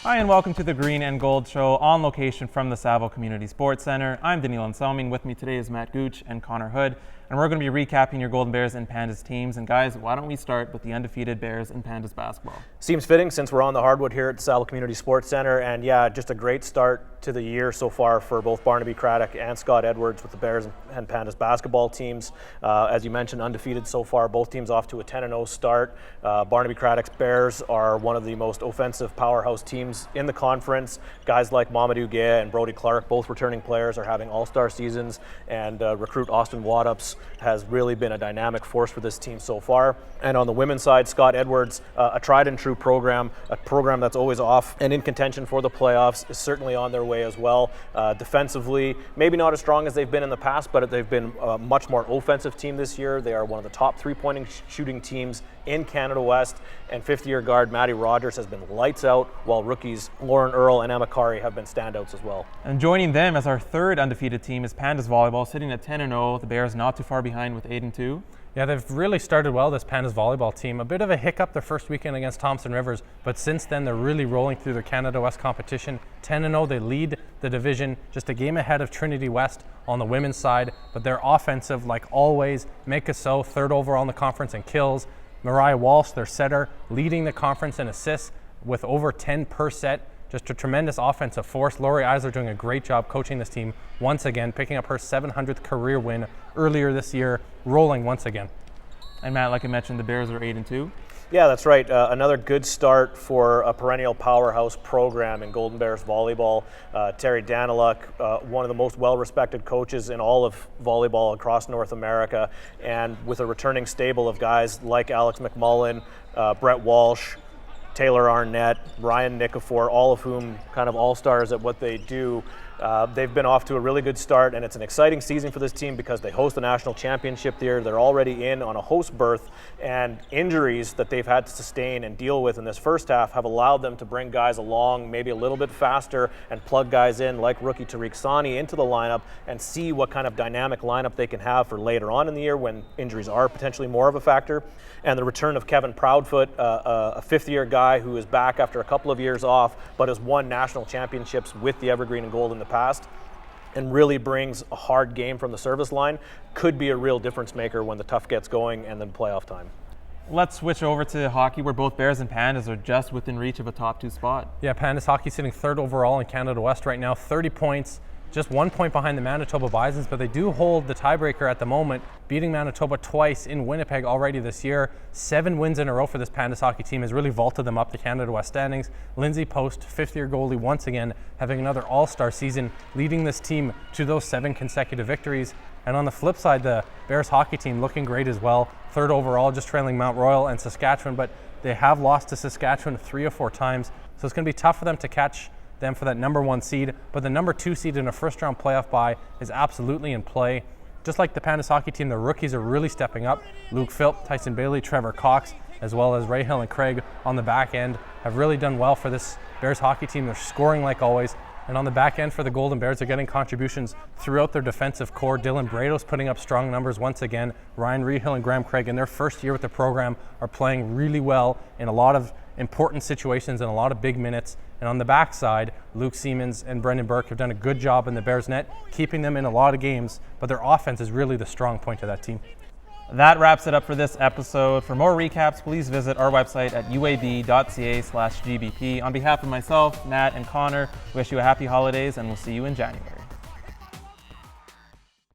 Hi and welcome to the Green and Gold Show on location from the Saville Community Sports Center. I'm Daniil Anselmin. With me today is Matt Gooch and Connor Hood, and we're going to be recapping your Golden Bears and Pandas teams. And guys, why don't we start with the undefeated Bears and Pandas basketball? Seems fitting since we're on the hardwood here at the Saville Community Sports Center, and yeah, just a great start to the year so far for both Barnaby Craddock and Scott Edwards with the Bears and Pandas basketball teams. As you mentioned, undefeated so far, both teams off to a 10-0 start. Barnaby Craddock's Bears are one of the most offensive powerhouse teams in the conference. Guys like Mamadou Gueye and Brody Clark, both returning players, are having all-star seasons, and recruit Austin Waddups has really been a dynamic force for this team so far. And on the women's side, Scott Edwards, a tried and true program, a program that's always off and in contention for the playoffs, is certainly on their way as well. Defensively, maybe not as strong as they've been in the past, but they've been a much more offensive team this year. They are one of the top three-point shooting teams in Canada West, and fifth-year guard Maddie Rogers has been lights out, while rookies Lauren Earle and Emma Kari have been standouts as well. And joining them as our third undefeated team is Pandas Volleyball, sitting at 10-0. The Bears not too far behind with 8-2. Yeah, they've really started well, this Pandas volleyball team. A bit of a hiccup their first weekend against Thompson Rivers, but since then they're really rolling through their Canada West competition. 10-0, they lead the division, just a game ahead of Trinity West on the women's side, but they're offensive like always. Mika So, third overall in the conference in kills. Mariah Walsh, their setter, leading the conference in assists with over 10 per set. Just a tremendous offensive force. Lori Eisler doing a great job coaching this team once again, picking up her 700th career win earlier this year, rolling once again. And Matt, like I mentioned, the Bears are 8-2. Yeah, that's right. Another good start for a perennial powerhouse program in Golden Bears volleyball. Terry Daniluk, one of the most well-respected coaches in all of volleyball across North America, and with a returning stable of guys like Alex McMullen, Brett Walsh, Taylor Arnett, Ryan Nikifor, all of whom kind of all-stars at what they do. They've been off to a really good start, and it's an exciting season for this team because they host the national championship there. They're already in on a host berth, and injuries that they've had to sustain and deal with in this first half have allowed them to bring guys along maybe a little bit faster and plug guys in like rookie Tariq Sani into the lineup and see what kind of dynamic lineup they can have for later on in the year when injuries are potentially more of a factor. And the return of Kevin Proudfoot, a fifth-year guy who is back after a couple of years off but has won national championships with the Evergreen and Gold in the past and really brings a hard game from the service line, could be a real difference maker when the tough gets going and then playoff time. Let's switch over to hockey, where both Bears and Pandas are just within reach of a top 2 spot. Yeah, Pandas hockey sitting third overall in Canada West right now, 30 points, just 1 point behind the Manitoba Bisons, but they do hold the tiebreaker at the moment, beating Manitoba twice in Winnipeg already this year. 7 wins in a row for this Pandas hockey team has really vaulted them up the Canada West standings. Lindsay Post, fifth-year goalie once again, having another all-star season, leading this team to those 7 consecutive victories. And on the flip side, the Bears hockey team looking great as well. Third overall, just trailing Mount Royal and Saskatchewan, but they have lost to Saskatchewan 3 or 4 times, so it's going to be tough for them to catch them for that number 1 seed, but the number 2 seed in a first-round playoff bye is absolutely in play. Just like the Pandas hockey team, the rookies are really stepping up. Luke Philp, Tyson Bailey, Trevor Cox, as well as Ray Hill and Craig on the back end have really done well for this Bears hockey team. They're scoring like always. And on the back end for the Golden Bears, they're getting contributions throughout their defensive core. Dylan Brado's putting up strong numbers once again. Ryan Rehill and Graham Craig in their first year with the program are playing really well in a lot of important situations and a lot of big minutes. And on the backside, Luke Siemens and Brendan Burke have done a good job in the Bears net, keeping them in a lot of games, but their offense is really the strong point of that team. That wraps it up for this episode. For more recaps, please visit our website at uab.ca/GBP. On behalf of myself, Matt, and Connor, we wish you a happy holidays, and we'll see you in January.